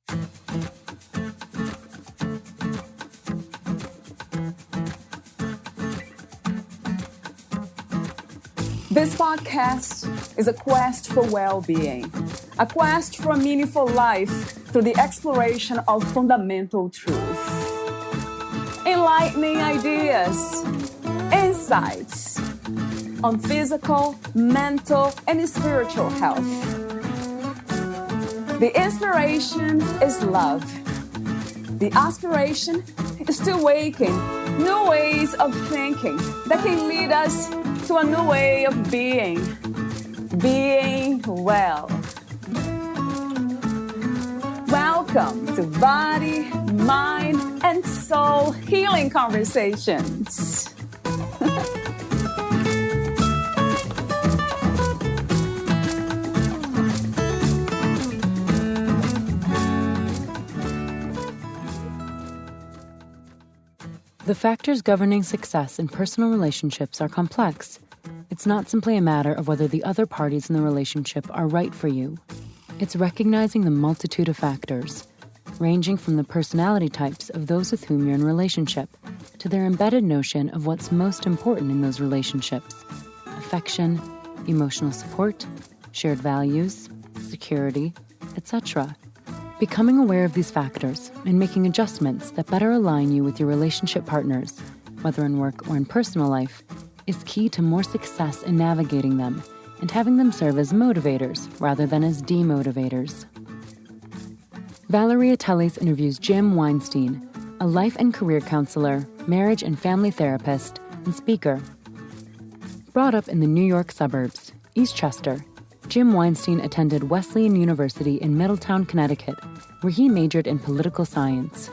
This podcast is a quest for well-being, a quest for a meaningful life through the exploration of fundamental truth. Enlightening ideas, insights on physical, mental, and spiritual health. The inspiration is love. The aspiration is to awaken new ways of thinking that can lead us to a new way of being well. Welcome to Body, Mind, and Soul Healing Conversations. The factors governing success in personal relationships are complex. It's not simply a matter of whether the other parties in the relationship are right for you. It's recognizing the multitude of factors, ranging from the personality types of those with whom you're in a relationship to their embedded notion of what's most important in those relationships: affection, emotional support, shared values, security, etc. Becoming aware of these factors and making adjustments that better align you with your relationship partners, whether in work or in personal life, is key to more success in navigating them and having them serve as motivators rather than as demotivators. Valeria Teles interviews Jim Weinstein, a life and career counselor, marriage and family therapist, and speaker. Brought up in the New York suburbs, Eastchester, Jim Weinstein attended Wesleyan University in Middletown, Connecticut, where he majored in political science.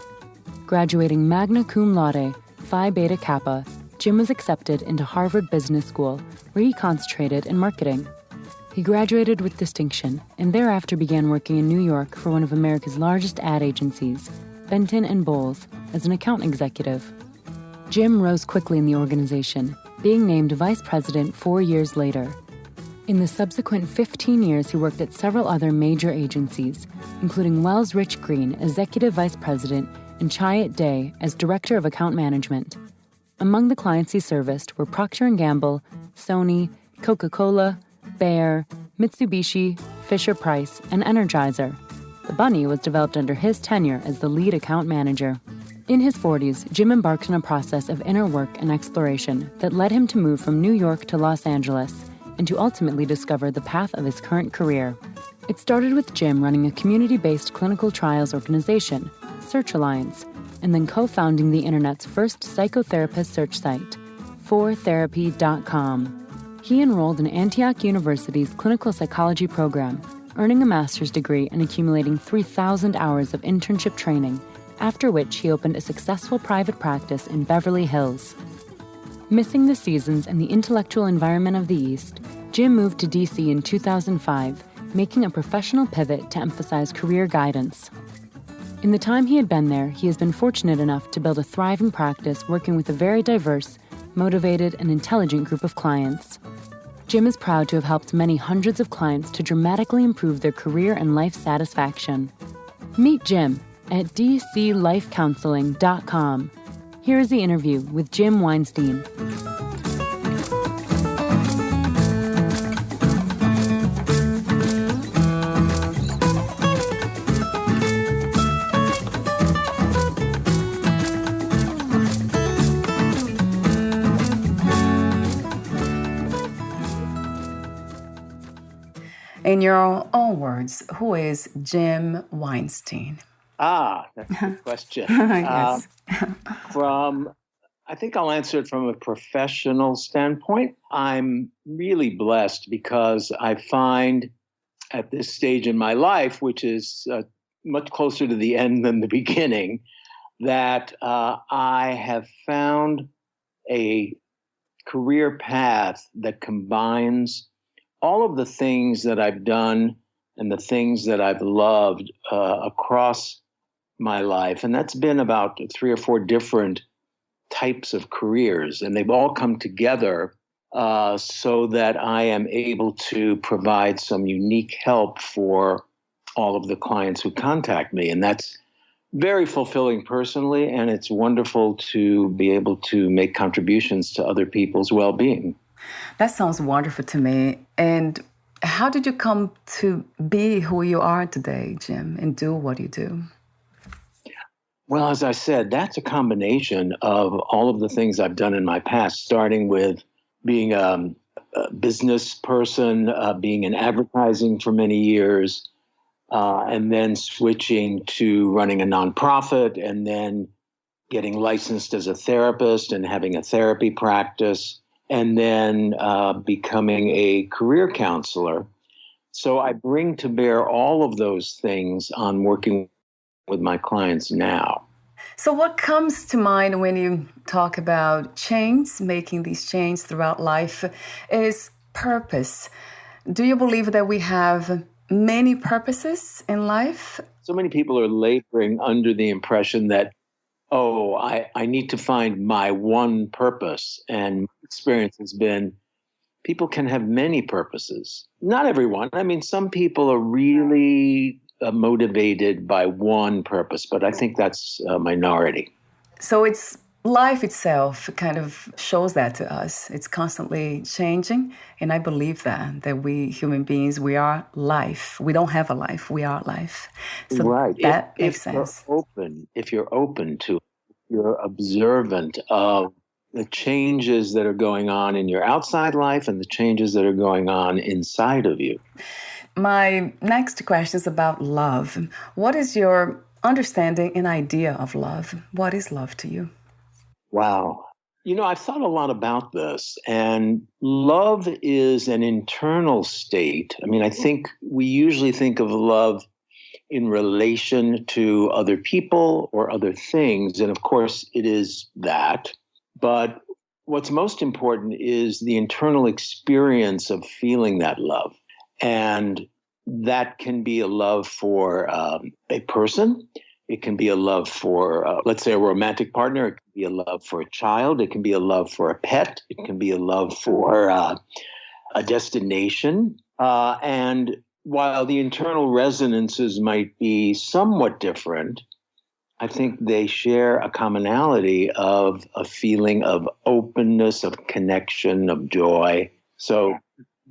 Graduating magna cum laude, Phi Beta Kappa, Jim was accepted into Harvard Business School, where he concentrated in marketing. He graduated with distinction and thereafter began working in New York for one of America's largest ad agencies, Benton and Bowles, as an account executive. Jim rose quickly in the organization, being named vice president 4 years later. In the subsequent 15 years, he worked at several other major agencies, including Wells Rich Greene, Executive Vice-President, and Chiat as Director of Account Management. Among the clients he serviced were Procter and Gamble, Sony, Coca-Cola, Bayer, Mitsubishi, Fisher-Price, and Energizer. The bunny was developed under his tenure as the lead account manager. In his 40s, Jim embarked on a process of inner work and exploration that led him to move from New York to Los Angeles and to ultimately discover the path of his current career. It started with Jim running a community-based clinical trials organization, Search Alliance, and then co-founding the internet's first psychotherapist search site, 4therapy.com. He enrolled in Antioch University's clinical psychology program, earning a master's degree and accumulating 3,000 hours of internship training, after which he opened a successful private practice in Beverly Hills. Missing the seasons and the intellectual environment of the East, Jim moved to D.C. in 2005, making a professional pivot to emphasize career guidance. In the time he had been there, he has been fortunate enough to build a thriving practice working with a very diverse, motivated, and intelligent group of clients. Jim is proud to have helped many hundreds of clients to dramatically improve their career and life satisfaction. Meet Jim at dclifecounseling.com. Here is the interview with Jim Weinstein. In your own words, who is Jim Weinstein? That's a good question. Yes. I think I'll answer it from a professional standpoint. I'm really blessed because I find at this stage in my life, which is much closer to the end than the beginning, that I have found a career path that combines all of the things that I've done and the things that I've loved across my life. And that's been about 3 or 4 different types of careers. And they've all come together so that I am able to provide some unique help for all of the clients who contact me. And that's very fulfilling personally, and it's wonderful to be able to make contributions to other people's well-being. That sounds wonderful to me. And how did you come to be who you are today, Jim, and do what you do? Well, as I said, that's a combination of all of the things I've done in my past, starting with being a business person, being in advertising for many years, and then switching to running a nonprofit, and then getting licensed as a therapist and having a therapy practice, and then becoming a career counselor. So I bring to bear all of those things on working with my clients now. So what comes to mind when you talk about change, making these changes throughout life, is purpose. Do you believe that we have many purposes in life? So many people are laboring under the impression that, I need to find my one purpose. And my experience has been people can have many purposes. Not everyone. I mean, some people are really motivated by one purpose, but I think that's a minority. So it's life itself kind of shows that to us. It's constantly changing. And I believe that we human beings, we are life. We don't have a life. We are life. So right. That makes sense. If you're open to it, you're observant of the changes that are going on in your outside life and the changes that are going on inside of you. My next question is about love. What is your understanding and idea of love? What is love to you? Wow. I've thought a lot about this, and love is an internal state. I mean, I think we usually think of love in relation to other people or other things, and of course it is that. But what's most important is the internal experience of feeling that love. And that can be a love for a person. It can be a love for, let's say, a romantic partner. It can be a love for a child. It can be a love for a pet. It can be a love for a destination. And while the internal resonances might be somewhat different, I think they share a commonality of a feeling of openness, of connection, of joy. So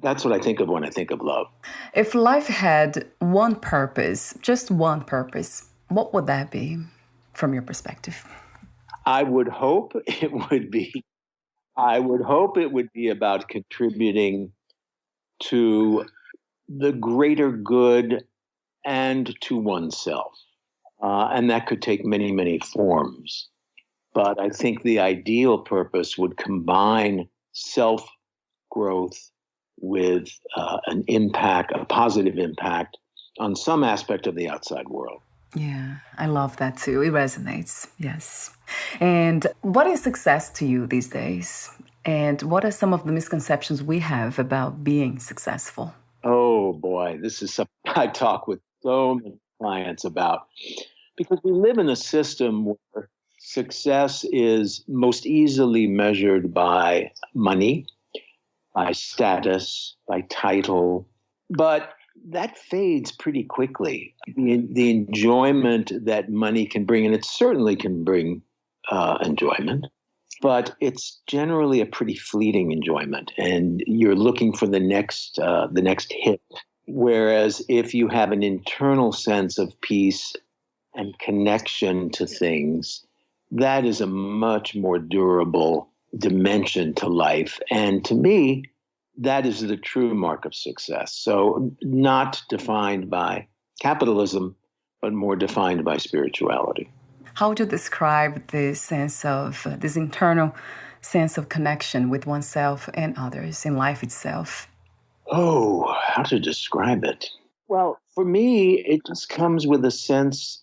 that's what I think of when I think of love. If life had one purpose, just one purpose, what would that be from your perspective? I would hope it would be about contributing to the greater good and to oneself. And that could take many, many forms. But I think the ideal purpose would combine self-growth with an impact, a positive impact on some aspect of the outside world. Yeah, I love that too. It resonates. Yes. And what is success to you these days? And what are some of the misconceptions we have about being successful? Oh boy, this is something I talk with so many clients about, because we live in a system where success is most easily measured by money, by status, by title, but that fades pretty quickly. The enjoyment that money can bring, and it certainly can bring enjoyment, but it's generally a pretty fleeting enjoyment, and you're looking for the next hit. Whereas if you have an internal sense of peace and connection to things, that is a much more durable dimension to life. And to me, that is the true mark of success. So not defined by capitalism, but more defined by spirituality. How would you describe this internal sense of connection with oneself and others in life itself? Oh, how to describe it? Well, for me, it just comes with a sense,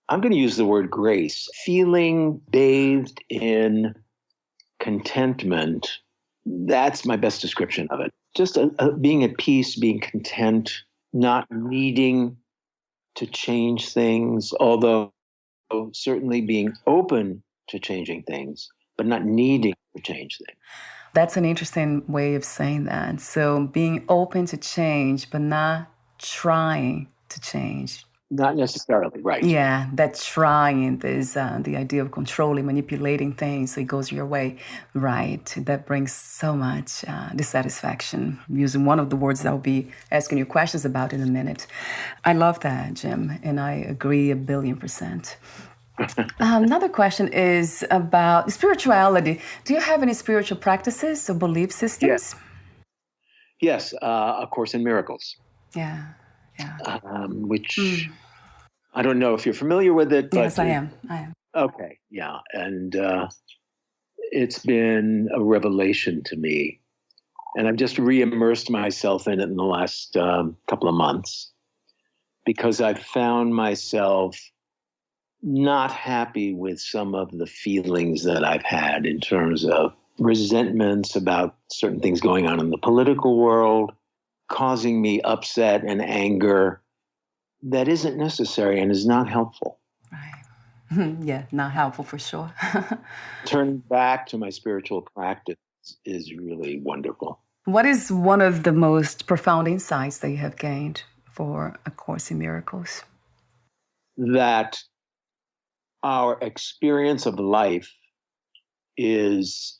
I'm going to use the word grace, feeling bathed in contentment. That's my best description of it. Just being at peace, being content, not needing to change things, although certainly being open to changing things, but not needing to change things. That's an interesting way of saying that. So being open to change, but not trying to change. Not necessarily, right. Yeah, that trying is the idea of controlling, manipulating things so it goes your way, right? That brings so much dissatisfaction, using one of the words that I'll be asking you questions about in a minute. I love that, Jim, and I agree 1,000,000,000%. Another question is about spirituality. Do you have any spiritual practices or belief systems? Yes, A Course in Miracles. Yeah. Which I don't know if you're familiar with it. But yes, I am. Okay, yeah. And it's been a revelation to me. And I've just re-immersed myself in it in the last couple of months because I've found myself not happy with some of the feelings that I've had in terms of resentments about certain things going on in the political world, causing me upset and anger that isn't necessary and is not helpful. Right. Yeah, not helpful for sure. Turning back to my spiritual practice is really wonderful. What is one of the most profound insights that you have gained for A Course in Miracles? That our experience of life is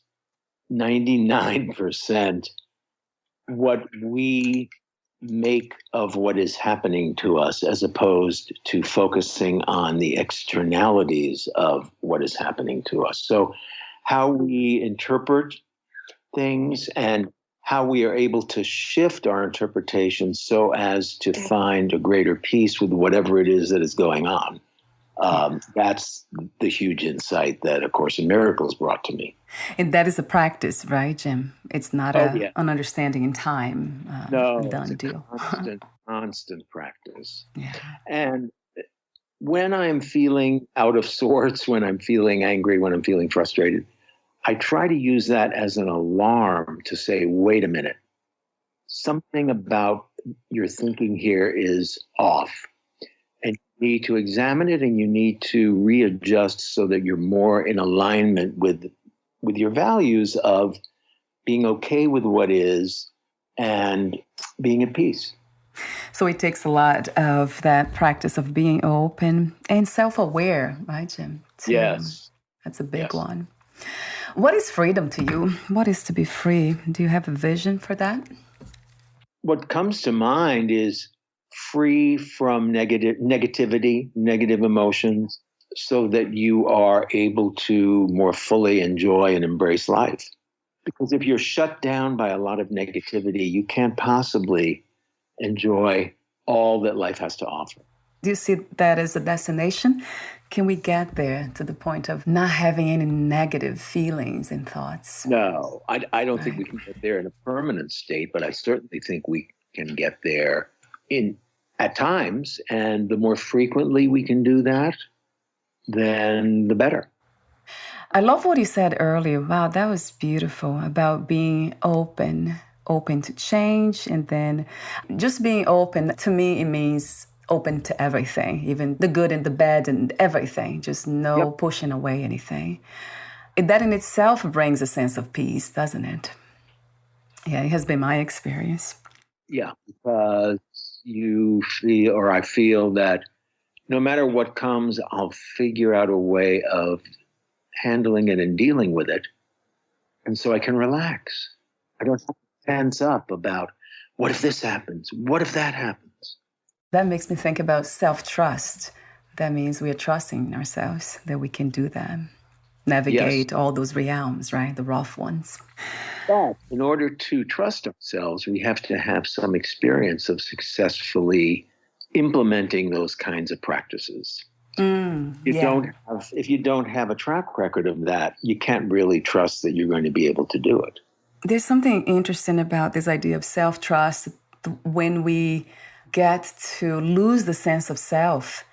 99% what we make of what is happening to us, as opposed to focusing on the externalities of what is happening to us. So how we interpret things and how we are able to shift our interpretation so as to find a greater peace with whatever it is that is going on. That's the huge insight that A Course in Miracles brought to me. And that is a practice, right, Jim? It's not an understanding in time. No, done it's deal. a constant practice. Yeah. And when I'm feeling out of sorts, when I'm feeling angry, when I'm feeling frustrated, I try to use that as an alarm to say, wait a minute, something about your thinking here is off. And you need to examine it and you need to readjust so that you're more in alignment with your values of being okay with what is and being at peace. So it takes a lot of that practice of being open and self-aware, right, Jim? Yes. That's a big one. What is freedom to you? What is to be free? Do you have a vision for that? What comes to mind is free from negativity, negative emotions, so that you are able to more fully enjoy and embrace life. Because if you're shut down by a lot of negativity, you can't possibly enjoy all that life has to offer. Do you see that as a destination? Can we get there to the point of not having any negative feelings and thoughts? No, I don't think we can get there in a permanent state, but I certainly think we can get there at times. And the more frequently we can do that, then the better. I love what you said earlier. Wow, that was beautiful, about being open to change. And then just being open, to me, it means open to everything, even the good and the bad and everything, just no pushing away anything. That in itself brings a sense of peace, doesn't it? Yeah, it has been my experience. Yeah, because I feel that no matter what comes, I'll figure out a way of handling it and dealing with it. And so I can relax. I don't have to tense up about, what if this happens? What if that happens? That makes me think about self-trust. That means we are trusting ourselves that we can do that. Navigate all those realms, right? The rough ones. But in order to trust ourselves, we have to have some experience of successfully implementing those kinds of practices. If you don't have a track record of that, you can't really trust that you're going to be able to do it. There's something interesting about this idea of self-trust. When we get to lose the sense of self,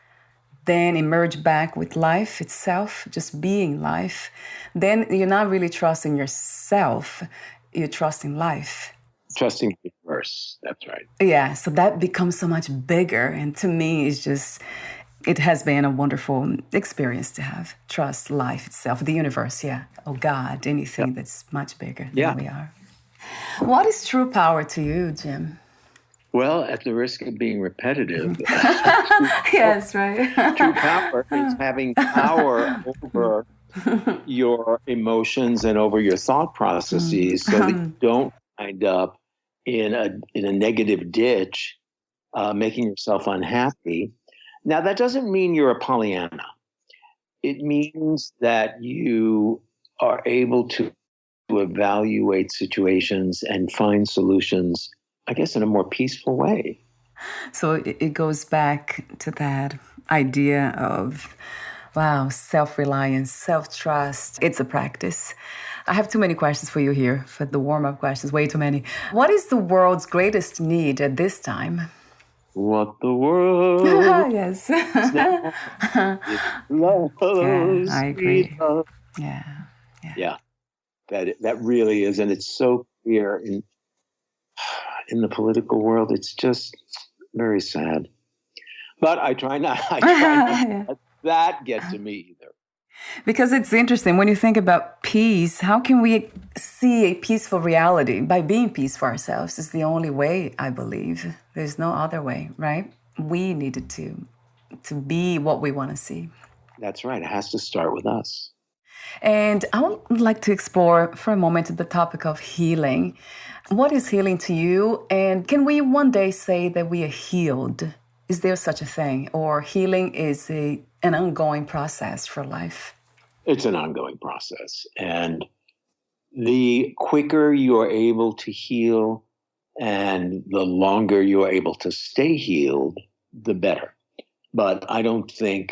then emerge back with life itself, just being life, then you're not really trusting yourself, you're trusting life. Trusting the universe, that's right. Yeah, so that becomes so much bigger. And to me, it has been a wonderful experience to have. Trust life itself, the universe, or God, anything that's much bigger than we are. What is true power to you, Jim? Well, at the risk of being repetitive, Yes, right. true power is having power over your emotions and over your thought processes so that you don't wind up in a negative ditch, making yourself unhappy. Now, that doesn't mean you're a Pollyanna. It means that you are able to evaluate situations and find solutions, I guess, in a more peaceful way. So it goes back to that idea of, wow, self-reliance, self-trust. It's a practice. I have too many questions for you here, for the warm-up questions, way too many. What is the world's greatest need at this time? What the world Yes. love. Yeah, I agree. Love. Yeah. That really is, and it's so clear in the political world. It's just very sad. But I try not to let that get to me either. Because it's interesting, when you think about peace, how can we see a peaceful reality? By being peace for ourselves is the only way, I believe. There's no other way, right? We needed to be what we want to see. That's right. It has to start with us. And I would like to explore for a moment the topic of healing. What is healing to you? And can we one day say that we are healed? Is there such a thing? Or healing is an ongoing process for life? It's an ongoing process. And the quicker you're able to heal and the longer you're able to stay healed, the better. But I don't think,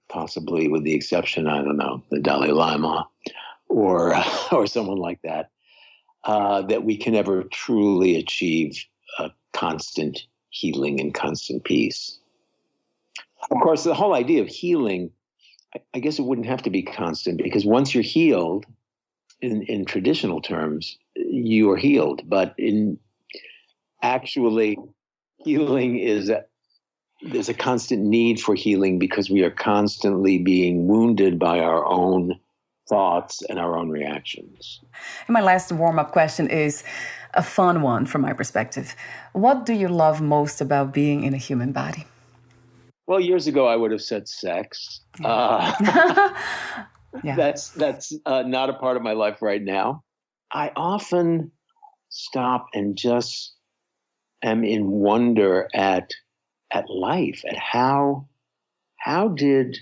possibly with the exception, I don't know, the Dalai Lama or someone like that, that we can ever truly achieve a constant healing and constant peace. Of course, the whole idea of healing, I guess it wouldn't have to be constant, because once you're healed, in traditional terms, you are healed. But in actually, healing there's a constant need for healing because we are constantly being wounded by our own thoughts and our own reactions. And my last warm-up question is a fun one from my perspective. What do you love most about being in a human body? Well, years ago, I would have said sex. That's not a part of my life right now. I often stop and just am in wonder at life, at how did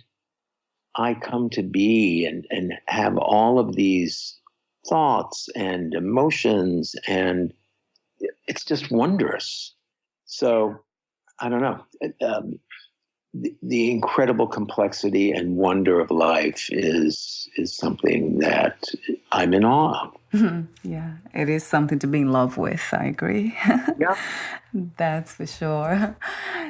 I come to be and have all of these thoughts and emotions, and it's just wondrous. So I don't know. The incredible complexity and wonder of life is something that I'm in awe of. Yeah, it is something to be in love with. I agree. Yeah. That's for sure.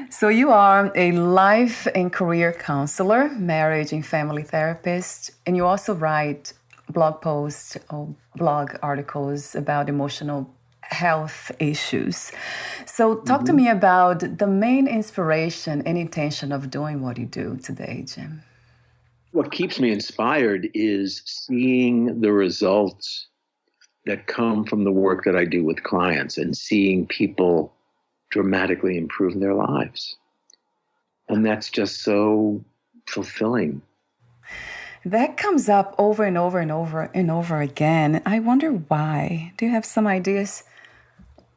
So you are a life and career counselor, marriage and family therapist, and you also write blog posts or blog articles about emotional health issues. So talk to me about the main inspiration and intention of doing what you do today, Jim. What keeps me inspired is seeing the results that come from the work that I do with clients and seeing people dramatically improve their lives. And that's just so fulfilling. That comes up over and over and over and over again. I wonder why. Do you have some ideas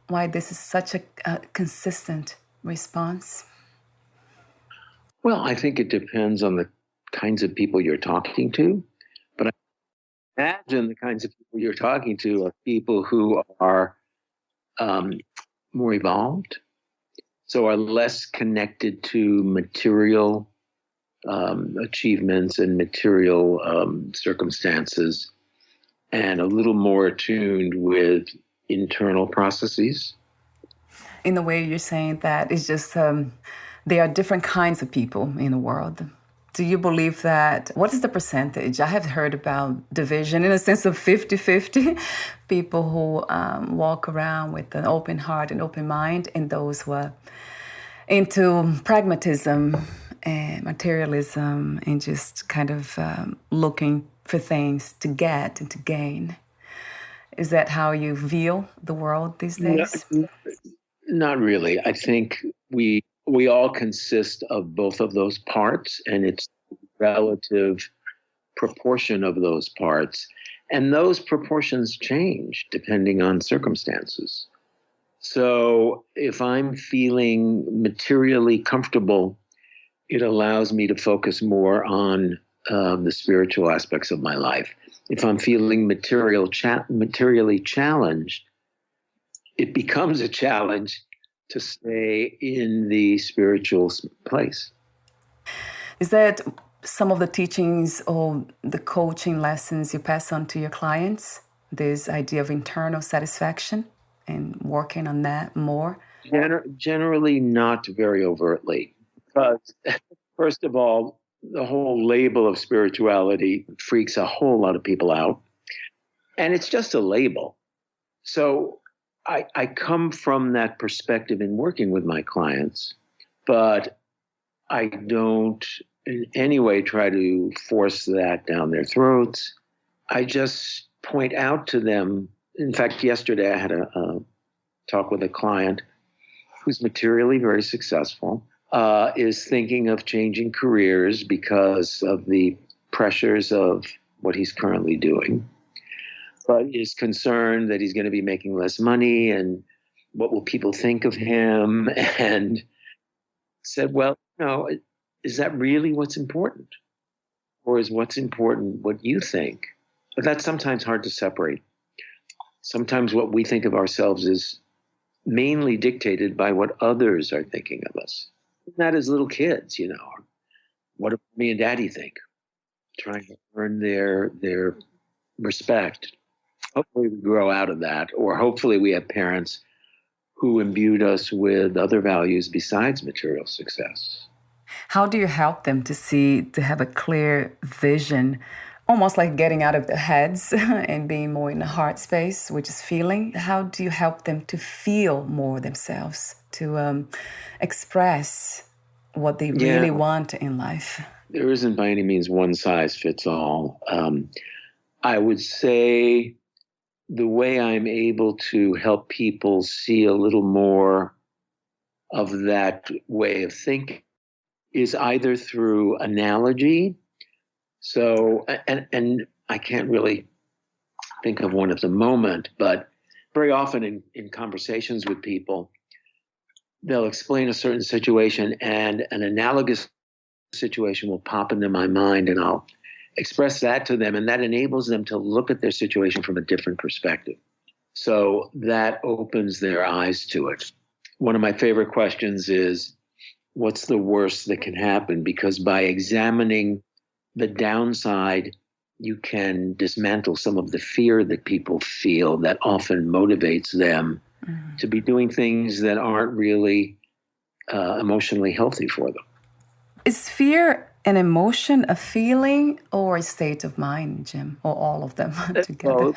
why this is such a consistent response? Well, I think it depends on the kinds of people you're talking to. But I imagine the kinds of people you're talking to are people who are more evolved, so are less connected to material achievements and material circumstances, and a little more attuned with internal processes. In the way you're saying that, it's just there are different kinds of people in the world. Do you believe that? What is the percentage? I have heard about division in a sense of 50-50, people who walk around with an open heart and open mind, and those who are into pragmatism and materialism and just kind of looking for things to get and to gain. Is that how you view the world these days? Not really. I think we all consist of both of those parts, and it's relative proportion of those parts. And those proportions change depending on circumstances. So if I'm feeling materially comfortable, it allows me to focus more on the spiritual aspects of my life. If I'm feeling materially challenged, it becomes a challenge to stay in the spiritual place. Is that some of the teachings or the coaching lessons you pass on to your clients? This idea of internal satisfaction and working on that more? Generally not very overtly. Because, first of all, the whole label of spirituality freaks a whole lot of people out. And it's just a label. So I come from that perspective in working with my clients, but I don't in any way try to force that down their throats. I just point out to them. In fact, yesterday I had a talk with a client who's materially very successful, is thinking of changing careers because of the pressures of what he's currently doing, but is concerned that he's going to be making less money and what will people think of him, and said, well, no, is that really what's important? Or is what's important what you think? But that's sometimes hard to separate. Sometimes what we think of ourselves is mainly dictated by what others are thinking of us. Not as little kids, what do me and daddy think? Trying to earn their respect. Hopefully we grow out of that, or hopefully we have parents who imbued us with other values besides material success. How do you help them to have a clear vision, almost like getting out of their heads and being more in the heart space, which is feeling? How do you help them to feel more themselves, to express what they really want in life? There isn't by any means one size fits all. I would say the way I'm able to help people see a little more of that way of thinking is either through analogy. So, and I can't really think of one at the moment, but very often in conversations with people, they'll explain a certain situation and an analogous situation will pop into my mind, and I'll express that to them, and that enables them to look at their situation from a different perspective. So that opens their eyes to it. One of my favorite questions is, what's the worst that can happen? Because by examining the downside, you can dismantle some of the fear that people feel that often motivates them to be doing things that aren't really emotionally healthy for them. Is fear an emotion, a feeling, or a state of mind, Jim, or all of them together?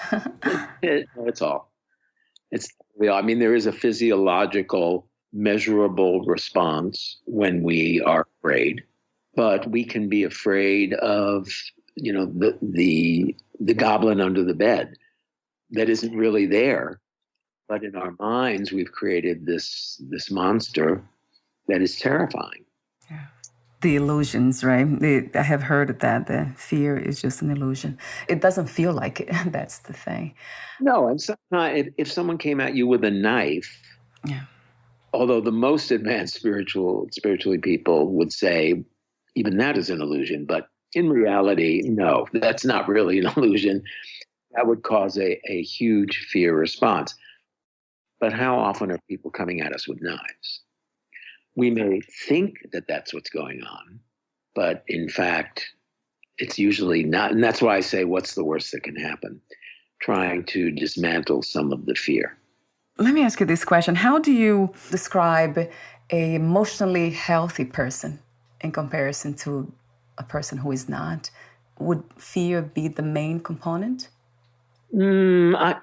It's all. I mean, there is a physiological, measurable response when we are afraid, but we can be afraid of, the goblin under the bed that isn't really there, but in our minds we've created this monster that is terrifying. Yeah. The illusions, right? I have heard that the fear is just an illusion. It doesn't feel like it. That's the thing. No, and sometimes if someone came at you with a knife, although the most advanced spiritually people would say even that is an illusion, but in reality, no, that's not really an illusion. That would cause a huge fear response. But how often are people coming at us with knives? We may think that that's what's going on, but in fact, it's usually not. And that's why I say, what's the worst that can happen? Trying to dismantle some of the fear. Let me ask you this question. How do you describe an emotionally healthy person in comparison to a person who is not? Would fear be the main component? That's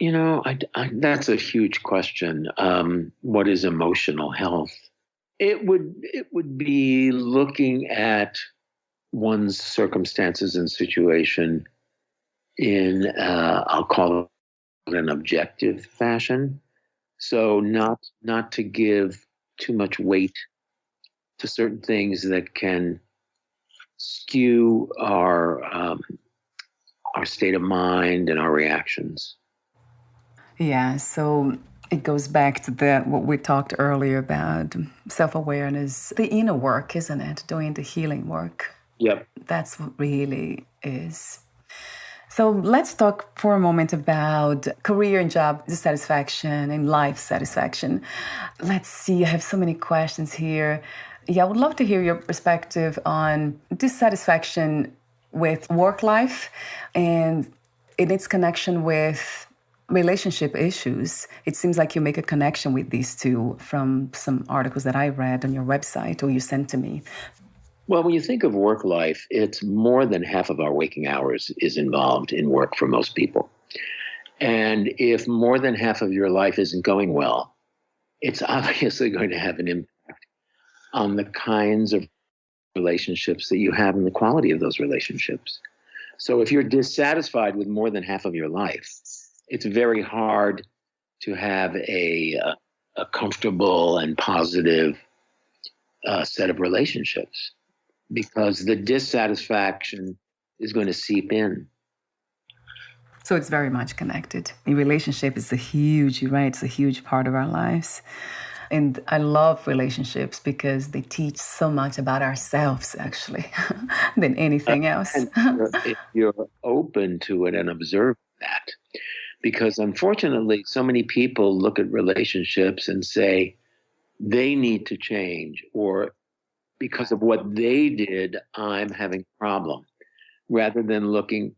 a huge question. What is emotional health? It would be looking at one's circumstances and situation in, I'll call it an objective fashion. So not to give too much weight to certain things that can skew our state of mind and our reactions. Yeah, so it goes back to what we talked earlier about self-awareness, the inner work, isn't it? Doing the healing work. Yep. That's what really is. So let's talk for a moment about career and job dissatisfaction and life satisfaction. Let's see, I have so many questions here. Yeah, I would love to hear your perspective on dissatisfaction with work life and in its connection with relationship issues. It seems like you make a connection with these two from some articles that I read on your website or you sent to me. Well, when you think of work life, it's more than half of our waking hours is involved in work for most people. And if more than half of your life isn't going well, it's obviously going to have an impact on the kinds of relationships that you have and the quality of those relationships. So if you're dissatisfied with more than half of your life, it's very hard to have a comfortable and positive set of relationships, because the dissatisfaction is going to seep in. So it's very much connected. A relationship is you're right, it's a huge part of our lives. And I love relationships because they teach so much about ourselves, actually, than anything else. And if you're open to it and observe that, because unfortunately, so many people look at relationships and say they need to change, or because of what they did, I'm having a problem, rather than looking,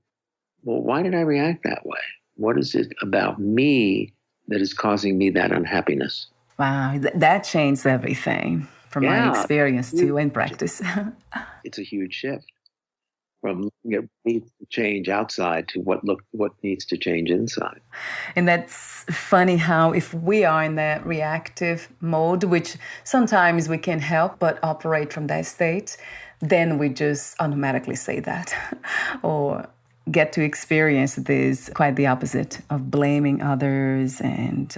well, why did I react that way? What is it about me that is causing me that unhappiness? Wow, that changed everything from my experience too and practice. It's a huge shift from looking at what needs to change outside to what needs to change inside. And that's funny how if we are in that reactive mode, which sometimes we can't help but operate from that state, then we just automatically say that or get to experience this quite the opposite of blaming others and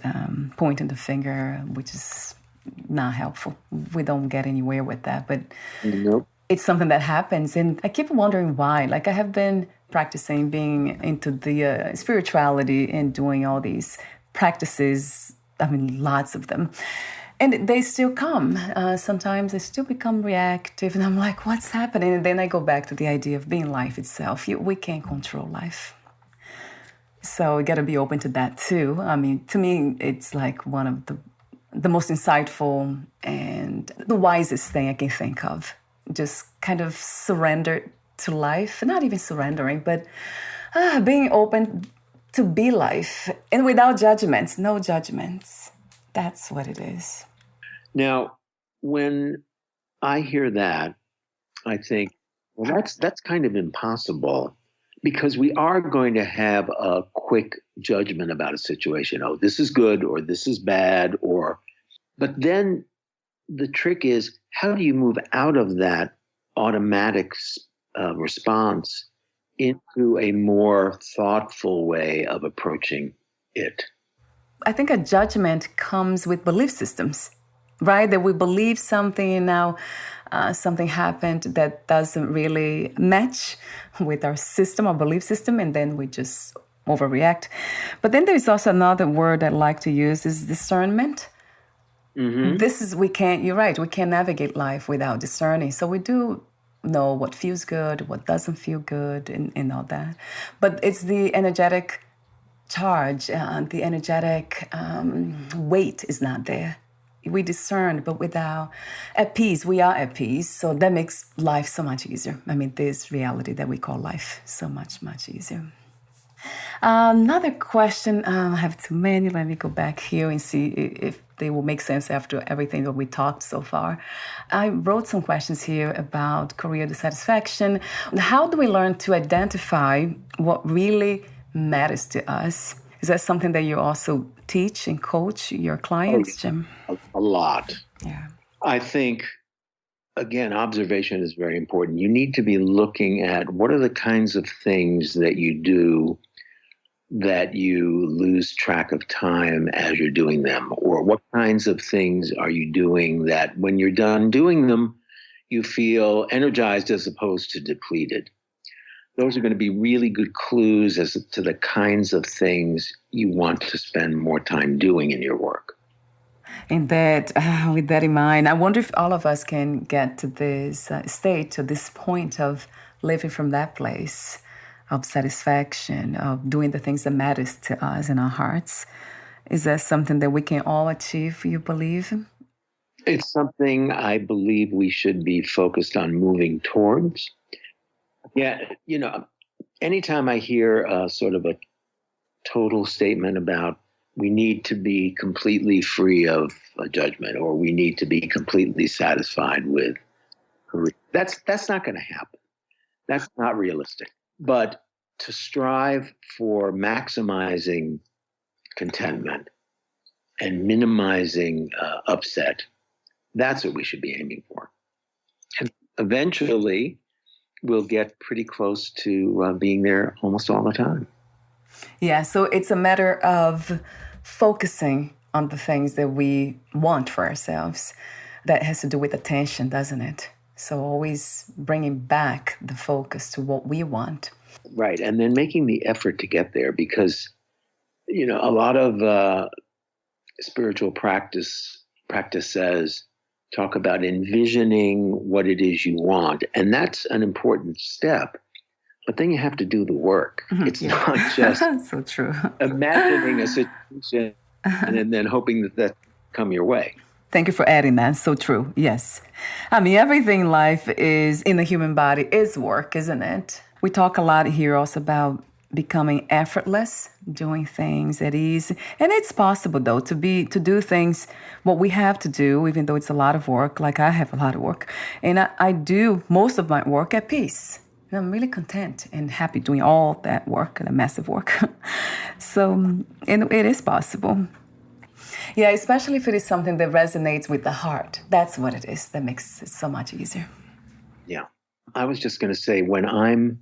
pointing the finger, which is not helpful. We don't get anywhere with that, but nope. It's something that happens. And I keep wondering why. Like I have been practicing being into the spirituality and doing all these practices, I mean, lots of them. And they still come. Sometimes I still become reactive and I'm like, what's happening? And then I go back to the idea of being life itself. We can't control life. So we got to be open to that too. I mean, to me, it's like one of the most insightful and the wisest thing I can think of. Just kind of surrender to life, not even surrendering, but being open to be life and without judgments, no judgments. That's what it is. Now, when I hear that, I think, well, that's kind of impossible, because we are going to have a quick judgment about a situation. Oh, this is good or this is bad, but then the trick is, how do you move out of that automatic response into a more thoughtful way of approaching it? I think a judgment comes with belief systems, right? That we believe something and now something happened that doesn't really match with our system, our belief system, and then we just overreact. But then there's also another word I like to use is discernment. Mm-hmm. You're right, we can't navigate life without discerning. So we do know what feels good, what doesn't feel good, and all that. But it's the energetic charge, the energetic weight is not there. We discern, but without at peace, we are at peace. So that makes life so much easier. I mean, this reality that we call life so much, much easier. Another question, I have too many. Let me go back here and see if they will make sense after everything that we talked so far. I wrote some questions here about career dissatisfaction. How do we learn to identify what really matters to us? Is that something that you also teach and coach your clients, Jim? A lot. Yeah. I think, again, observation is very important. You need to be looking at what are the kinds of things that you do that you lose track of time as you're doing them? Or what kinds of things are you doing that when you're done doing them, you feel energized as opposed to depleted? Those are going to be really good clues as to the kinds of things you want to spend more time doing in your work. And that, with that in mind, I wonder if all of us can get to this state, to this point of living from that place of satisfaction, of doing the things that matters to us in our hearts. Is that something that we can all achieve, you believe? It's something I believe we should be focused on moving towards. Yeah, anytime I hear sort of a total statement about we need to be completely free of a judgment or we need to be completely satisfied with career, that's not going to happen. That's not realistic. But to strive for maximizing contentment and minimizing upset, that's what we should be aiming for. And eventually, we'll get pretty close to being there almost all the time. Yeah, so it's a matter of focusing on the things that we want for ourselves. That has to do with attention, doesn't it? So always bringing back the focus to what we want. Right, and then making the effort to get there because, a lot of spiritual practices talk about envisioning what it is you want, and that's an important step. But then you have to do the work. It's not just so true. Imagining a situation and then hoping that come your way. Thank you for adding that. So true. Yes. I mean, everything in life is in the human body is work, isn't it? We talk a lot here also about becoming effortless, doing things at ease. And it's possible, though, to do things, what we have to do, even though it's a lot of work, like I have a lot of work. And I do most of my work at peace. And I'm really content and happy doing all that work, the massive work. So, and it is possible. Yeah, especially if it is something that resonates with the heart. That's what it is that makes it so much easier. Yeah. I was just going to say, when I'm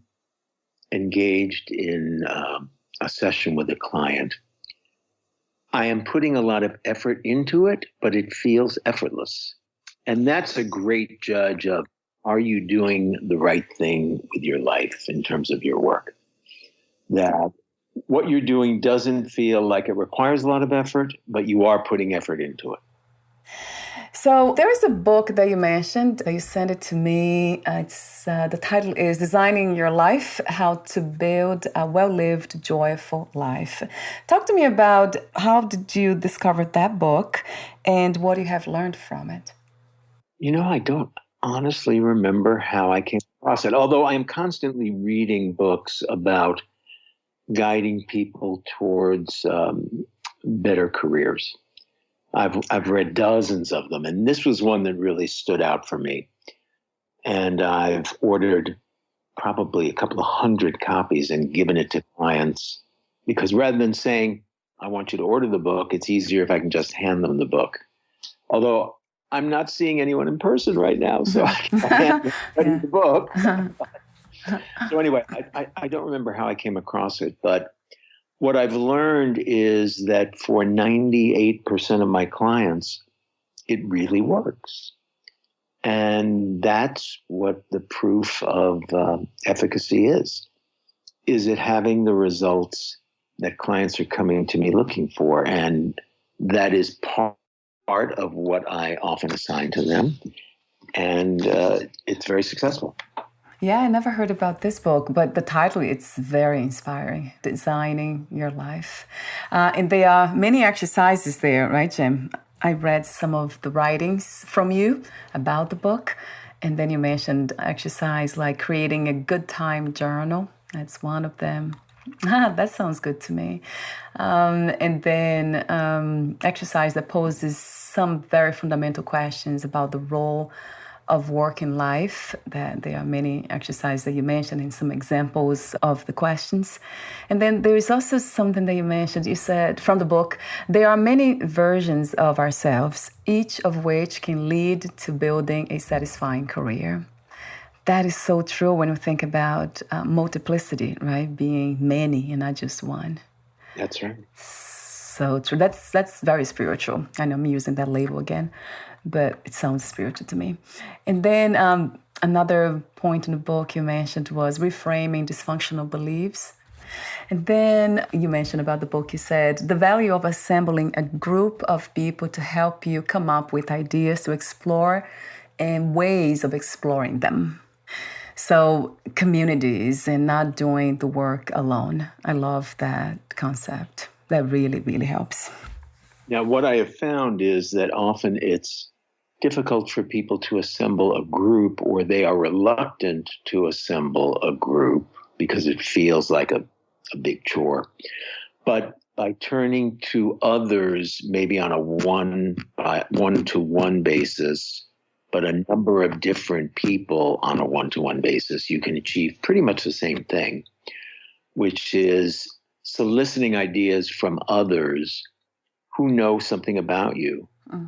engaged in a session with a client, I am putting a lot of effort into it, but it feels effortless. And that's a great judge of, are you doing the right thing with your life in terms of your work? That what you're doing doesn't feel like it requires a lot of effort, but you are putting effort into it. So there is a book that you mentioned. You sent it to me. The title is Designing Your Life, How to Build a Well-Lived, Joyful Life. Talk to me about how did you discover that book and what you have learned from it? I don't honestly remember how I came across it, although I am constantly reading books about guiding people towards better careers. I've read dozens of them, and this was one that really stood out for me. And I've ordered probably a couple of 100 copies and given it to clients because rather than saying, I want you to order the book, it's easier if I can just hand them the book. Although I'm not seeing anyone in person right now, so I can't read the book. So anyway, I don't remember how I came across it, but what I've learned is that for 98% of my clients, it really works. And that's what the proof of efficacy is it having the results that clients are coming to me looking for. And that is part of what I often assign to them. And it's very successful. Yeah, I never heard about this book, but the title, it's very inspiring, Designing Your Life. And there are many exercises there, right, Jim? I read some of the writings from you about the book, and then you mentioned exercise like creating a good time journal. That's one of them. That sounds good to me. And then exercise that poses some very fundamental questions about the role of work in life. That there are many exercises that you mentioned and some examples of the questions. And then there is also something that you mentioned. You said from the book, there are many versions of ourselves, each of which can lead to building a satisfying career. That is so true when we think about multiplicity, right? Being many and not just one. That's right. So true. That's very spiritual. I know I'm using that label again, but it sounds spiritual to me. And then another point in the book you mentioned was reframing dysfunctional beliefs. And then you mentioned about the book, you said, the value of assembling a group of people to help you come up with ideas to explore and ways of exploring them. So communities and not doing the work alone. I love that concept. That really, really helps. Now, what I have found is that often it's difficult for people to assemble a group, or they are reluctant to assemble a group because it feels like a big chore. But by turning to others, maybe on a one-to-one basis, but a number of different people on a one-to-one basis, you can achieve pretty much the same thing, which is soliciting ideas from others who know something about you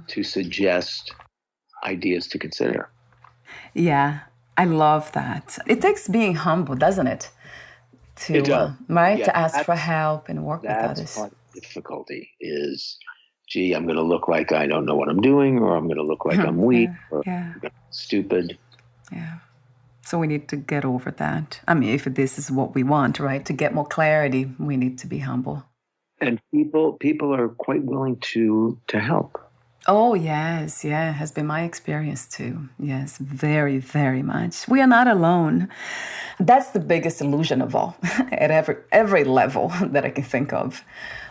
to suggest ideas to consider. Yeah, I love that. It takes being humble, doesn't it? To ask for help and work with others. That's part of the difficulty is, gee, I'm going to look like I don't know what I'm doing, or I'm going to look like I'm weak, or I'm stupid. Yeah. So we need to get over that. I mean, if this is what we want, right? To get more clarity, we need to be humble. And people are quite willing to help. Oh, yes. Yeah, has been my experience too. Yes, very, very much. We are not alone. That's the biggest illusion of all, at every level that I can think of.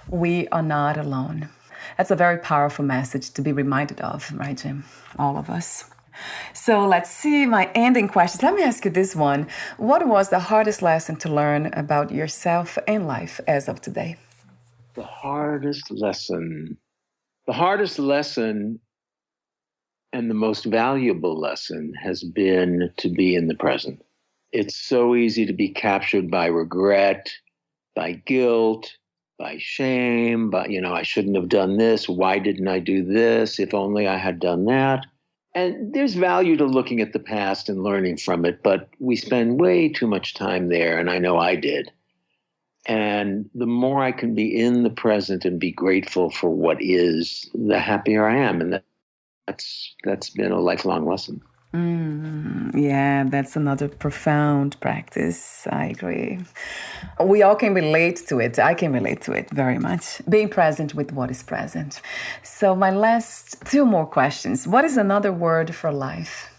We are not alone. That's a very powerful message to be reminded of, right, Jim? All of us. So let's see my ending questions. Let me ask you this one. What was the hardest lesson to learn about yourself and life as of today? The hardest lesson and the most valuable lesson has been to be in the present. It's so easy to be captured by regret, by guilt, by shame, by, I shouldn't have done this. Why didn't I do this? If only I had done that. And there's value to looking at the past and learning from it, but we spend way too much time there, and I know I did. And the more I can be in the present and be grateful for what is, the happier I am. And that's been a lifelong lesson. Yeah, that's another profound practice. I agree. We all can relate to it. I can relate to it very much. Being present with what is present. So my last two more questions. What is another word for life?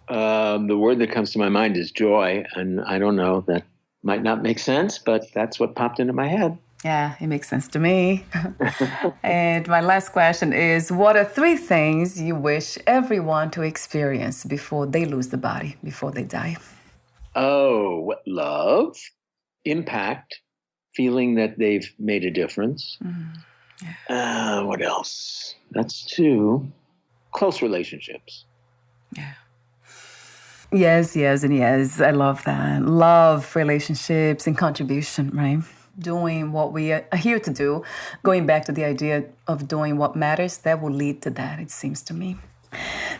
The word that comes to my mind is joy. And I don't know, that might not make sense, but that's what popped into my head. Yeah, it makes sense to me. And my last question is, what are 3 things you wish everyone to experience before they lose the body, before they die? Oh, love, impact, feeling that they've made a difference. What else? That's 2. Close relationships. Yeah. Yes, and yes. I love that. Love, relationships, and contribution, right? Doing what we are here to do, going back to the idea of doing what matters, that will lead to that, it seems to me.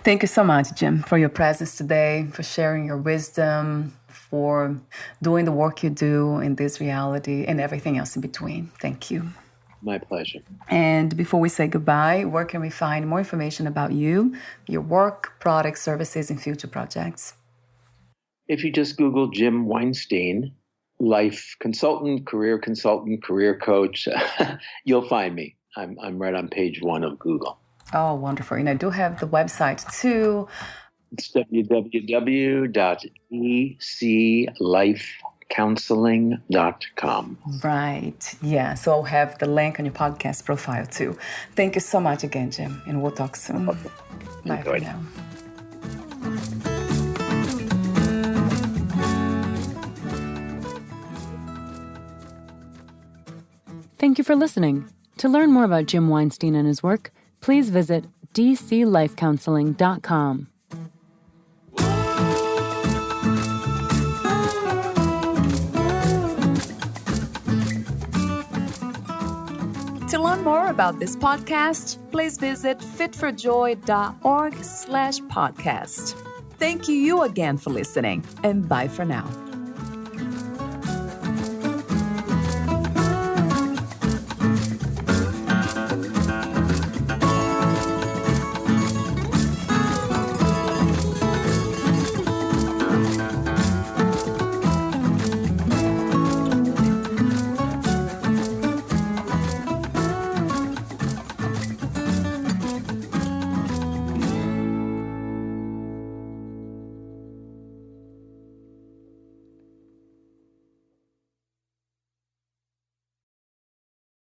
Thank you so much, Jim, for your presence today, for sharing your wisdom, for doing the work you do in this reality and everything else in between. Thank you. My pleasure. And before we say goodbye, where can we find more information about you, your work, products, services, and future projects? If you just Google Jim Weinstein, life consultant, career coach, you'll find me. I'm right on page 1 of Google. Oh, wonderful. And I do have the website too. It's www.eclifecounseling.com. Right. Yeah. So I'll have the link on your podcast profile too. Thank you so much again, Jim. And we'll talk soon. Okay. Bye for now. Thank you for listening. To learn more about Jim Weinstein and his work, please visit dclifecounseling.com. To learn more about this podcast, please visit fitforjoy.org/podcast. Thank you again for listening, and bye for now.